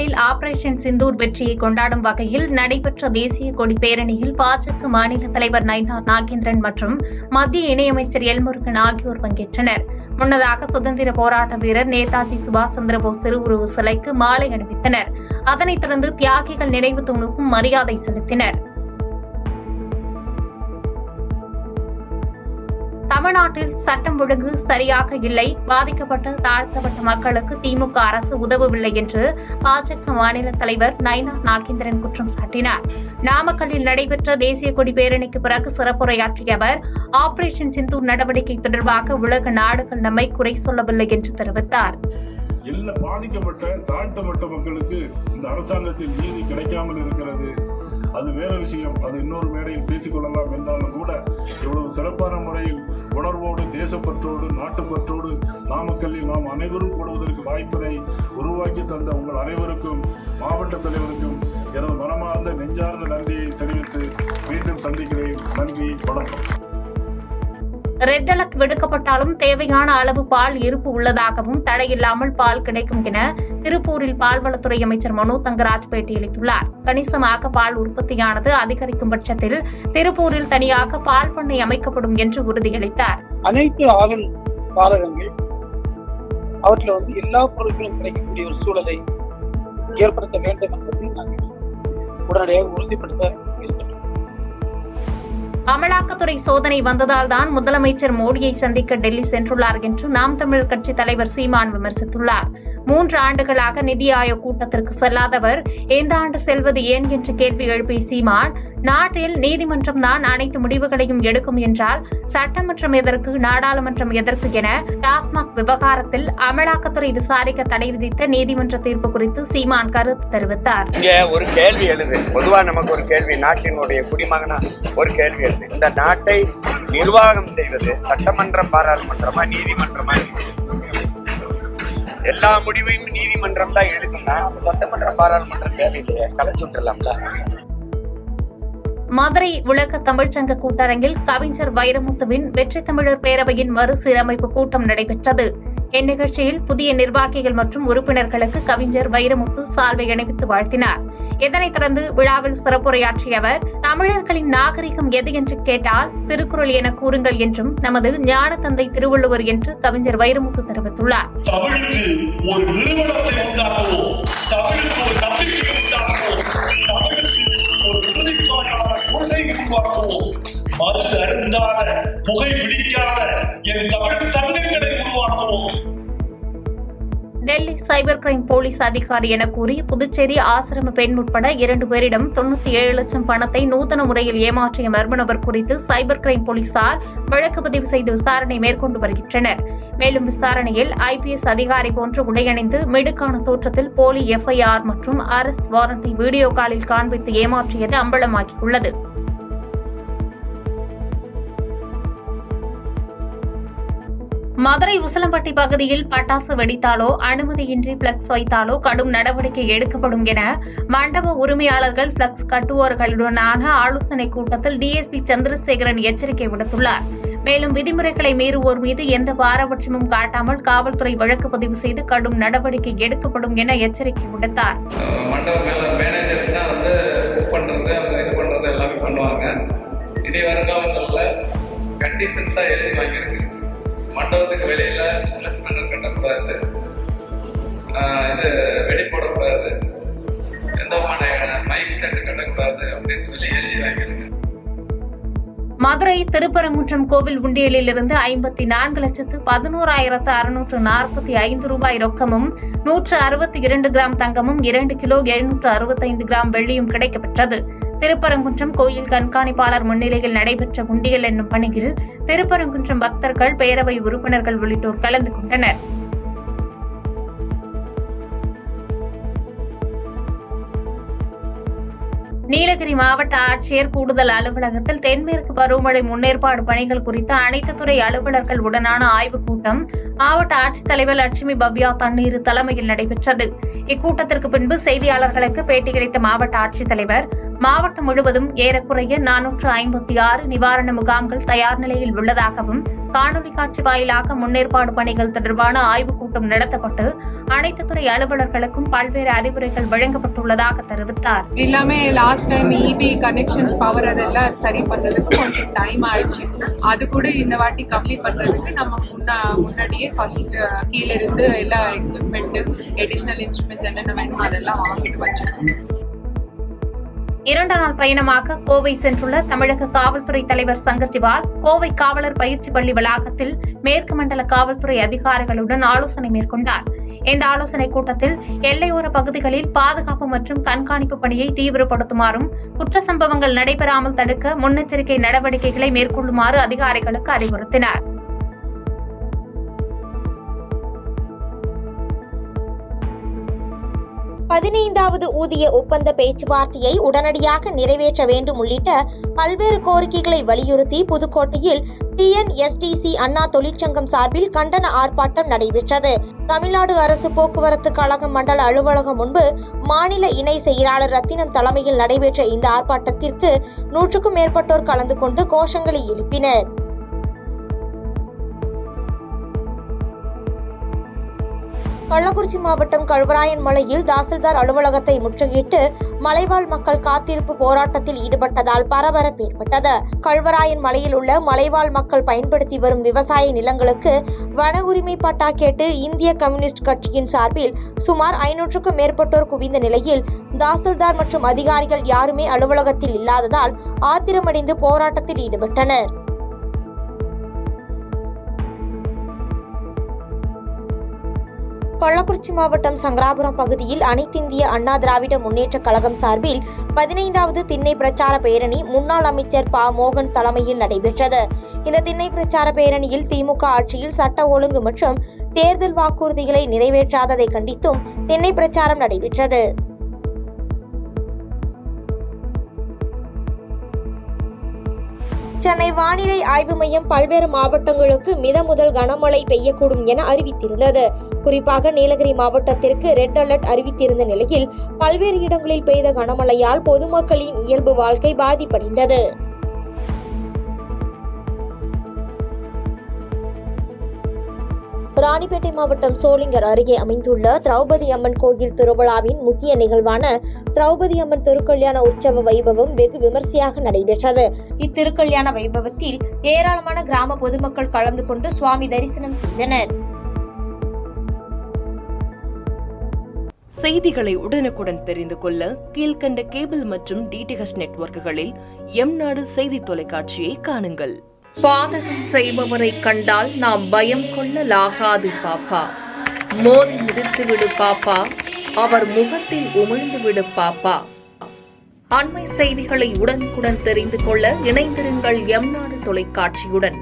நாமக்கல்லில் ஆபரேஷன் சிந்தூர் வெற்றியை கொண்டாடும் வகையில் நடைபெற்ற தேசிய கொடி பேரணியில் பாஜக மாநில தலைவர் நயினார் நாகேந்திரன் மற்றும் மத்திய இணையமைச்சர் எல் முருகன் ஆகியோர் பங்கேற்றனர். முன்னதாக சுதந்திர போராட்ட வீரர் நேதாஜி சுபாஷ் சந்திரபோஸ் திருவுருவ சிலைக்கு மாலை அணிவித்தனர். அதனைத் தொடர்ந்து தியாகிகள் நினைவு தூணுக்கும் மரியாதை செலுத்தினர். தமிழ்நாட்டில் சட்டம் ஒழுங்கு சரியாக இல்லை, பாதிக்கப்பட்ட தாழ்த்தப்பட்ட மக்களுக்கு திமுக அரசு உதவவில்லை என்று பாஜக மாநில தலைவர் நயினார் நாகேந்திரன் குற்றம் சாட்டினார். நாமக்கல்லில் நடைபெற்ற தேசிய கொடி பேரணிக்கு பிறகு சிறப்புரையாற்றிய அவர், ஆபரேஷன் சிந்தூர் நடவடிக்கை தொடர்பாக உலக நாடுகள் நம்மை குறை சொல்லவில்லை என்று தெரிவித்தார். எல்லா பாதிக்கப்பட்ட தாழ்த்தப்பட்ட மக்களுக்கு இந்த அரசாங்கத்தில் நீதி கிடைக்காமல் இருக்கிறது. அது வேற விஷயம். அது இன்னொரு மேடையில் பேசிக்கொள்ளலாம் என்றாலும் கூட இவ்வளவு சிறப்பான முறையில் உணர்வோடு தேசப்பற்றோடு நாட்டுப்பற்றோடு நாமக்கல்லில் நாம் அனைவரும் கூடுவதற்கு வாய்ப்பினை உருவாக்கி தந்த உங்கள் அனைவருக்கும் மாவட்ட தலைவருக்கும் எனது மனமார்ந்த நெஞ்சார்ந்த நன்றியை தெரிவித்து மீண்டும் சந்திக்கிறேன். நன்றி, வணக்கம். ரெட் அலர்ட் விடுக்கப்பட்டாலும் தேவையான அளவு பால் இருப்பு உள்ளதாகவும் தடையில்லாமல் பால் கிடைக்கும் என திருப்பூரில் பால்வளத்துறை அமைச்சர் மனோ தங்கராஜ் பேட்டியளித்துள்ளார். கணிசமாக பால் உற்பத்தியானது அதிகரிக்கும் பட்சத்தில் திருப்பூரில் தனியாக பால் பண்ணை அமைக்கப்படும் என்று உறுதியளித்தார். அனைத்து ஆவின் பாலகங்கள் அவற்றில் எல்லா பொருட்களும் கிடைக்கக்கூடிய ஒரு சூழலை ஏற்படுத்த வேண்டும் என்பதை நாங்கள் உடனடியாக உறுதிப்படுத்த இருக்கின்றோம். அமலாக்கத்துறை சோதனை வந்ததால் தான் முதலமைச்சர் மோடியை சந்திக்க டெல்லி சென்றுள்ளார் என்று நாம் தமிழர் கட்சி தலைவர் சீமான் விமர்சித்துள்ளார். 3 ஆண்டுகளாக நிதி ஆயோக் கூட்டத்திற்கு செல்லாதவர் இந்த ஆண்டு செல்வது ஏன் என்று கேள்வி எழுப்பிய சீமான், நாட்டில் நீதிமன்றம் தான் அனைத்து முடிவுகளையும் எடுக்கும் என்றால் சட்டமன்றம் எதற்கு, நாடாளுமன்றம் எதற்கு என டாஸ்மாக் விவகாரத்தில் அமலாக்கத்துறை விசாரிக்க தடை விதித்த நீதிமன்ற தீர்ப்பு குறித்து சீமான் கருத்து தெரிவித்தார். இங்க ஒரு கேள்வி எழுது, பொதுவா நமக்கு ஒரு கேள்வி, நாட்டினுடைய குடிமகனா ஒரு கேள்வி எழுது. இந்த நாட்டை நிர்வாகம் செய்வது சட்டமன்றம், பாராளுமன்றமா, நீதிமன்றமா? எல்லா முடிவையும் நீதிமன்றம் தான் எடுக்கும்னா சட்டமன்றம், பாராளுமன்றம் தேவையில்லையே, கலைச்சு விட்டுலாம்ல. மதுரை உலக தமிழ்ச்சங்க கூட்டரங்கில் கவிஞர் வைரமுத்துவின் வெற்றி தமிழர் பேரவையின் மறுசீரமைப்பு கூட்டம் நடைபெற்றது. இந்நிகழ்ச்சியில் புதிய நிர்வாகிகள் மற்றும் உறுப்பினர்களுக்கு கவிஞர் வைரமுத்து சால்வை அணிவித்து வாழ்த்தினார். இதனைத் தொடர்ந்து விழாவில் சிறப்புரையாற்றிய அவர், தமிழர்களின் நாகரிகம் எது என்று கேட்டால் திருக்குறள் என கூறுங்கள் என்றும் நமது ஞான தந்தை திருவள்ளுவர் என்று கவிஞர் வைரமுத்து தெரிவித்துள்ளார். தமிழுக்கு ஒரு நிறுவனத்தை உண்டாக்குவோம், தமிழுக்கு ஒரு நம்பிக்கை உண்டாக்குவோம், தமிழுக்கு ஒரு உறுதிப்பாடான கொள்கை உருவாக்குவோம், மது அருந்தாத, புகை பிடிக்காத என் தமிழ் தங்கங்களை உருவாக்குவோம். டெல்லி சைபர் கிரைம் போலீஸ் அதிகாரி என கூறி புதுச்சேரி ஆசிரம பெண் உட்பட 2 பேரிடம் 97 லட்சம் பணத்தை நூதன முறையில் ஏமாற்றிய மர்ம நபர் குறித்து சைபர் கிரைம் போலீசார் வழக்கு பதிவு செய்து விசாரணை மேற்கொண்டு வருகின்றனர். மேலும் விசாரணையில் IPS அதிகாரி போன்று உடையணிந்து மிடுக்கான தோற்றத்தில் போலி FIR மற்றும் அரெஸ்ட் வாரண்டை வீடியோ காலில் காண்பித்து ஏமாற்றியது அம்பலமாகியுள்ளது. மதுரை உசிலம்பட்டி பகுதியில் பட்டாசு வெடித்தாலோ அனுமதியின்றி பிளக்ஸ் வைத்தாலோ கடும் நடவடிக்கை எடுக்கப்படும் என மண்டப உரிமையாளர்கள் பிளக்ஸ் கட்டுவோர்களுடனான ஆலோசனைக் கூட்டத்தில் DSP சந்திரசேகரன் எச்சரிக்கை விடுத்துள்ளார். மேலும் விதிமுறைகளை மீறுவோர் மீது எந்த பாரபட்சமும் காட்டாமல் காவல்துறை வழக்கு பதிவு செய்து கடும் நடவடிக்கை எடுக்கப்படும் என எச்சரிக்கை விடுத்தார். மண்டபத்துக்கு வெளியில பிளஸ் பேனர் கட்டக்கூடாது, வெடி போடக்கூடாது, எந்த மைக் செட் கட்டக்கூடாது அப்படின்னு சொல்லி எழுதி வாங்கிருங்க. மதுரை திருப்பரங்குன்றம் கோவில் உண்டியலில் இருந்து 54,11,645 ரூபாய் ரொக்கமும் 162 கிராம் தங்கமும் 2 கிலோ 765 கிராம் வெள்ளியும் கிடைக்கப்பெற்றது. திருப்பரங்குன்றம் கோயில் கண்காணிப்பாளர் முன்னிலையில் நடைபெற்ற உண்டியல் என்னும் பணியில் திருப்பரங்குன்றம் பக்தர்கள், பேரவை உறுப்பினர்கள் உள்ளிட்டோர் கலந்து கொண்டனர். நீலகிரி மாவட்ட ஆட்சியர் கூடுதல் அலுவலகத்தில் தென்மேற்கு பருவமழை முன்னேற்பாடு பணிகள் குறித்த அனைத்து துறை அலுவலர்கள் உடனான ஆய்வுக் கூட்டம் மாவட்ட ஆட்சித்தலைவர் லட்சுமி பவ்யா தண்ணீர் தலைமையில் நடைபெற்றது. இக்கூட்டத்திற்கு பின்பு செய்தியாளர்களுக்கு பேட்டியளித்த மாவட்ட ஆட்சித்தலைவர், மாவட்டம் முழுவதும் ஏறக்குறைய 456 நிவாரண முகாம்கள் தயார் நிலையில் உள்ளதாகவும் காணொலி காட்சி வாயிலாக முன்னேற்பாடு பணிகள் தொடர்பான ஆய்வுக் கூட்டம் நடத்தப்பட்டு அனைத்து துறை அலுவலர்களுக்கும் பல்வேறு அறிவுரைகள் வழங்கப்பட்டுள்ளதாக தெரிவித்தார். எல்லாமே last time EB connections power அதெல்லாம் சரி பண்றதுக்கு கொஞ்சம் டைம் ஆயிடுச்சு. அது கூட இந்த வாட்டி கம்ப்ளீட் பண்றதுக்கு நம்ம முன்னாடியே ஃபர்ஸ்ட் கீழே இருந்து எல்லா எக்யூப்மெண்ட் எடிஷனல் இன்ஸ்ட்ருமெண்ட்ஸ் என்னென்ன வேணுமோ அதெல்லாம் வாங்கிட்டு வச்சிருக்கோம். 2 நாள் பயணமாக கோவை சென்றுள்ள தமிழக காவல்துறை தலைவர் சங்கர் ஜிவால் கோவை காவலர் பயிற்சி பள்ளி வளாகத்தில் மேற்கு மண்டல காவல்துறை அதிகாரிகளுடன் ஆலோசனை மேற்கொண்டார். இந்த ஆலோசனைக் கூட்டத்தில் எல்லையோர பகுதிகளில் பாதுகாப்பு மற்றும் கண்காணிப்பு பணியை தீவிரப்படுத்துமாறும் குற்ற சம்பவங்கள் நடைபெறாமல் தடுக்க முன்னெச்சரிக்கை நடவடிக்கைகளை மேற்கொள்ளுமாறு அதிகாரிகளுக்கு அறிவுறுத்தினார். பதினைந்தாவது ஊதிய ஒப்பந்த பேச்சுவார்த்தையை உடனடியாக நிறைவேற்ற வேண்டும் உள்ளிட்ட பல்வேறு கோரிக்கைகளை வலியுறுத்தி புதுக்கோட்டையில் டிஎன்எஸ்டிசி அண்ணா தொழிற்சங்கம் சார்பில் கண்டன ஆர்ப்பாட்டம் நடைபெற்றது. தமிழ்நாடு அரசு போக்குவரத்து கழக மண்டல அலுவலகம் முன்பு மாநில இணை செயலாளர் ரத்தினம் தலைமையில் நடைபெற்ற இந்த ஆர்ப்பாட்டத்திற்கு 100க்கும் மேற்பட்டோர் கலந்து கொண்டு கோஷங்களை எழுப்பினர். கள்ளக்குறிச்சி மாவட்டம் கல்வராயன் மலையில் தாசில்தார் அலுவலகத்தை முற்றுகையிட்டு மலைவாழ் மக்கள் காத்திருப்பு போராட்டத்தில் ஈடுபட்டதால் பரபரப்பு ஏற்பட்டது. கல்வராயன் மலையில் உள்ள மலைவாழ் மக்கள் பயன்படுத்தி வரும் விவசாய நிலங்களுக்கு வன உரிமை பட்டா கேட்டு இந்திய கம்யூனிஸ்ட் கட்சியின் சார்பில் சுமார் 500க்கும் மேற்பட்டோர் குவிந்த நிலையில் தாசில்தார் மற்றும் அதிகாரிகள் யாருமே அலுவலகத்தில் இல்லாததால் ஆத்திரமடைந்து போராட்டத்தில் ஈடுபட்டனர். கள்ளக்குறிச்சி மாவட்டம் சங்கராபுரம் பகுதியில் அனைத்திந்திய அண்ணா திராவிட முன்னேற்ற கழகம் சார்பில் 15வது திண்ணை பிரச்சார பேரணி முன்னாள் அமைச்சர் ப. மோகன் தலைமையில் நடைபெற்றது. இந்த திண்ணை பிரச்சார பேரணியில் திமுக ஆட்சியில் சட்ட ஒழுங்கு மற்றும் தேர்தல் வாக்குறுதிகளை நிறைவேற்றாததை கண்டித்தும் திண்ணை பிரச்சாரம் நடைபெற்றது. சென்னை வானிலை ஆய்வு மையம் பல்வேறு மாவட்டங்களுக்கு மித முதல் கனமழை பெய்யக்கூடும் என அறிவித்திருந்தது. குறிப்பாக நீலகிரி மாவட்டத்திற்கு ரெட் அலர்ட் அறிவித்திருந்த நிலையில் பல்வேறு இடங்களில் பெய்த கனமழையால் பொதுமக்களின் இயல்பு வாழ்க்கை பாதிப்படைந்தது. ராணிப்பேட்டை மாவட்டம் சோளிங்கர் அருகே அமைந்துள்ள திரௌபதி அம்மன் கோயில் திருவிழாவின் முக்கிய நிகழ்வான திரௌபதி அம்மன் திருக்கல்யாண உற்சவ வைபவம் வெகு விமர்சையாக நடைபெற்றது. இத்திருக்கல்யாண வைபவத்தில் ஏராளமான கிராம பொதுமக்கள் கலந்து கொண்டு சுவாமி தரிசனம் செய்தனர். செய்திகளை உடனுக்குடன் தெரிந்து கொள்ள கீழ்கண்ட கேபிள் மற்றும் டிடிஹெச் நெட்வொர்க்குகளில் எம்நாடு செய்தி தொலைக்காட்சியை காணுங்கள். பாதகம் செய்பவரை கண்டால் நாம் பயம் கொள்ளலாகாது பாப்பா. மோதி மிதித்துவிடு பாப்பா, அவர் முகத்தில் உமிழ்ந்துவிடு பாப்பா. அண்மை செய்திகளை உடனுக்குடன் தெரிந்து கொள்ள இணைந்திருங்கள் எம்நாடு தொலைக்காட்சியுடன்.